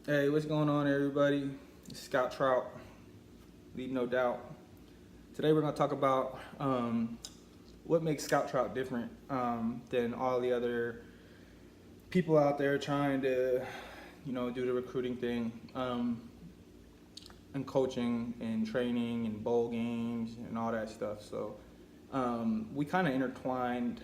Hey, what's going on, everybody? It's Scout Trout, leave no doubt. Today we're going to talk about what makes Scout Trout different than all the other people out there trying to, do the recruiting thing and coaching and training and bowl games and all that stuff. So we kind of intertwined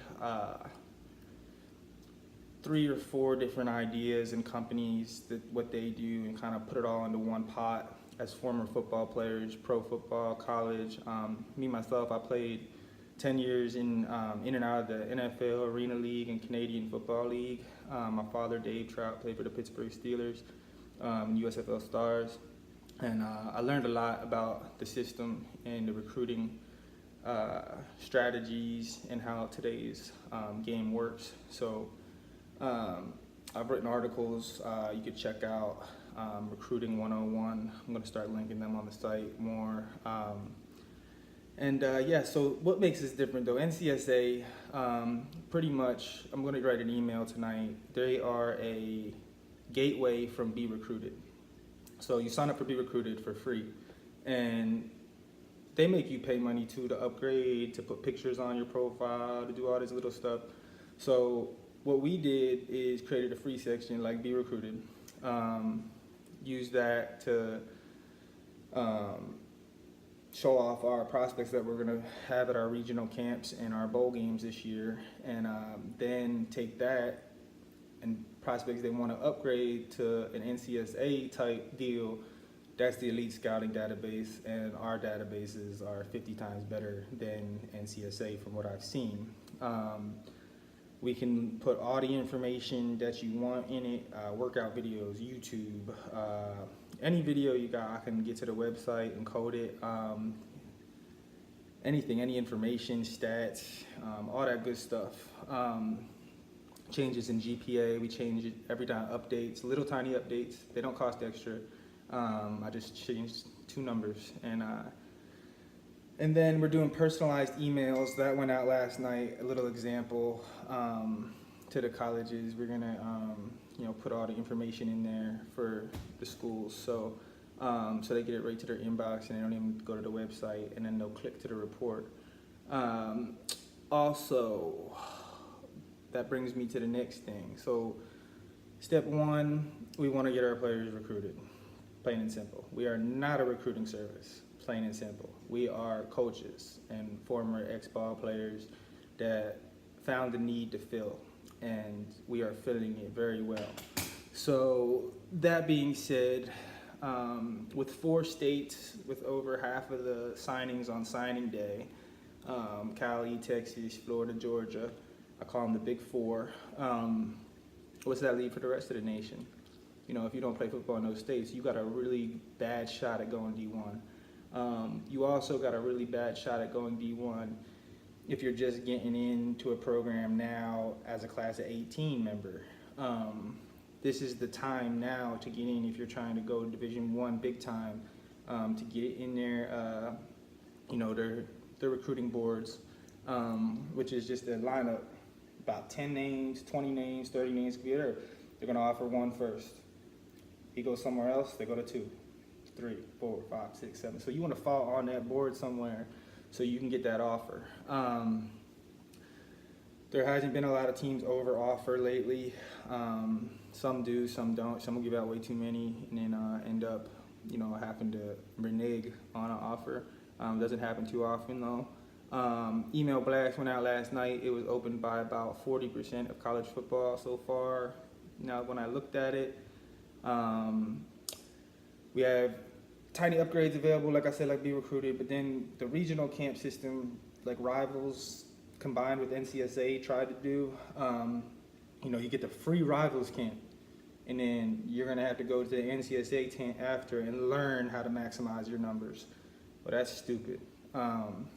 3 or 4 different ideas and companies that what they do and kind of put it all into one pot as former football players, pro football, college. Me myself, I played 10 years in and out of the NFL, Arena League, and Canadian Football League. My father, Dave Trout, played for the Pittsburgh Steelers, USFL Stars, and I learned a lot about the system and the recruiting strategies and how today's game works. So I've written articles you could check out, Recruiting 101. I'm going to start linking them on the site more. So what makes this different though? NCSA, pretty much, I'm going to write an email tonight. They are a gateway from Be Recruited. So you sign up for Be Recruited for free, and they make you pay money too to upgrade, to put pictures on your profile, to do all this little stuff. So what we did is created a free section like Be Recruited. Use that to show off our prospects that we're going to have at our regional camps and our bowl games this year, and then take that and prospects they want to upgrade to an NCSA type deal. That's the elite scouting database, and our databases are 50 times better than NCSA from what I've seen. We can put all the information that you want in it, workout videos, YouTube, any video you got, I can get to the website and code it. Anything, any information, stats, all that good stuff. Changes in GPA, we change it every time, updates, little tiny updates. They don't cost extra. I just changed 2 numbers, and then we're doing personalized emails. That went out last night, a little example to the colleges. We're gonna put all the information in there for the schools, so they get it right to their inbox and they don't even go to the website, and then they'll click to the report. Also, that brings me to the next thing. So step 1, we want to get our players recruited, plain and simple. We are not a recruiting service, plain and simple. We are coaches and former ex-ball players that found the need to fill, and we are filling it very well. So that being said, with 4 states with over half of the signings on signing day, Cali, Texas, Florida, Georgia, I call them the Big 4. What's that leave for the rest of the nation? If you don't play football in those states, you got a really bad shot at going D1. You also got a really bad shot at going D1 if you're just getting into a program now as a class of 18 member. This is the time now to get in if you're trying to go Division I big time, to get in there. Their recruiting boards, which is just a lineup, about 10 names, 20 names, 30 names. They're going to offer 1 first. He goes somewhere else, they go to 2, 3, 4, 5, 6, 7. So you want to fall on that board somewhere so you can get that offer. There hasn't been a lot of teams over offer lately. Some do, some don't. Some will give out way too many and then end up, having to renege on an offer. Doesn't happen too often though. Email blast went out last night. It was opened by about 40% of college football so far. Now, when I looked at it, we have tiny upgrades available, like I said, like Be Recruited, but then the regional camp system, like Rivals combined with NCSA tried to do, you get the free Rivals camp, and then you're gonna have to go to the NCSA camp after and learn how to maximize your numbers. Well, that's stupid.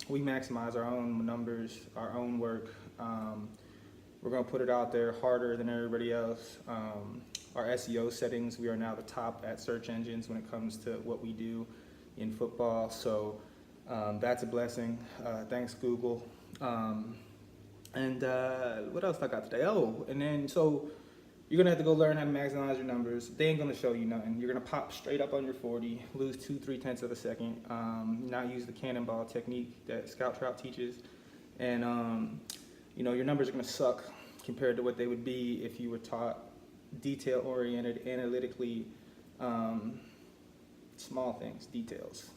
We maximize our own numbers, our own work. We're gonna put it out there harder than everybody else. Our SEO settings, we are now the top at search engines when it comes to what we do in football. So that's a blessing. Thanks, Google. What else I got today? Oh, and then so you're gonna have to go learn how to maximize your numbers. They ain't gonna show you nothing. You're gonna pop straight up on your 40, lose 2-3 tenths of a second, not use the cannonball technique that Scout Trout teaches, and your numbers are gonna suck compared to what they would be if you were taught detail-oriented, analytically, small things, details.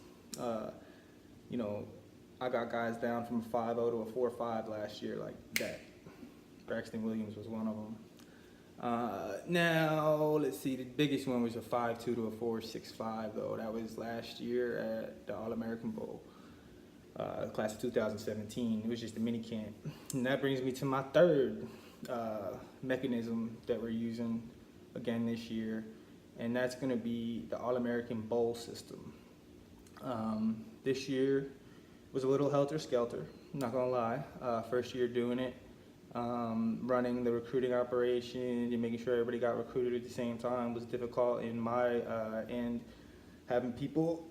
I got guys down from a 5.0 to a 4.5 last year like that. Braxton Williams was one of them. Now, let's see, the biggest one was a 5.2 to a 4.65 though. That was last year at the All-American Bowl, class of 2017. It was just a mini camp. And that brings me to my third mechanism that we're using again this year, and that's gonna be the All-American Bowl system. This year was a little helter-skelter, not gonna lie. First year doing it, running the recruiting operation and making sure everybody got recruited at the same time was difficult in my end. Having people,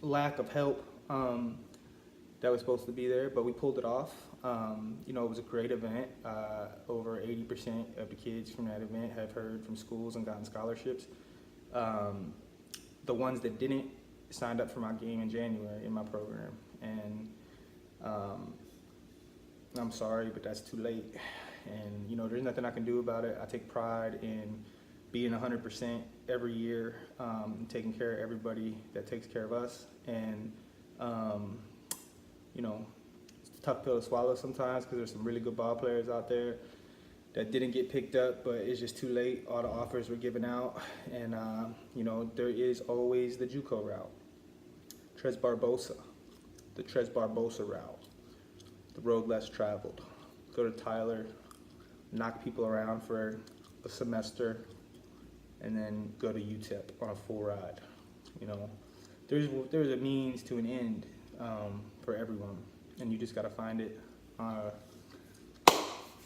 lack of help that was supposed to be there, but we pulled it off. It was a great event. Over 80% of the kids from that event have heard from schools and gotten scholarships. The ones that didn't signed up for my game in January in my program, and I'm sorry, but that's too late. And there's nothing I can do about it. I take pride in being 100% every year, taking care of everybody that takes care of us. And it's a tough pill to swallow sometimes because there's some really good ball players out there that didn't get picked up, but it's just too late. All the offers were given out, and there is always the JUCO route. Tres Barbosa, the Tres Barbosa route, the road less traveled. Go to Tyler, knock people around for a semester, and then go to UTEP on a full ride. There's a means to an end for everyone, and you just gotta find it. And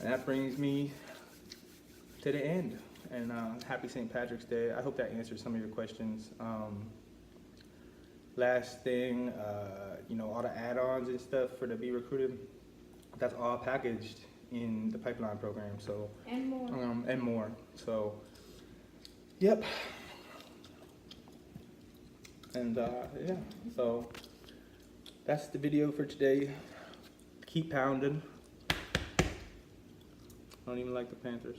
that brings me to the end. And happy St. Patrick's Day. I hope that answers some of your questions. Last thing, all the add-ons and stuff for the Be Recruited, that's all packaged in the pipeline program. So and more. So, yep. And so that's the video for today. Keep pounding. I don't even like the Panthers.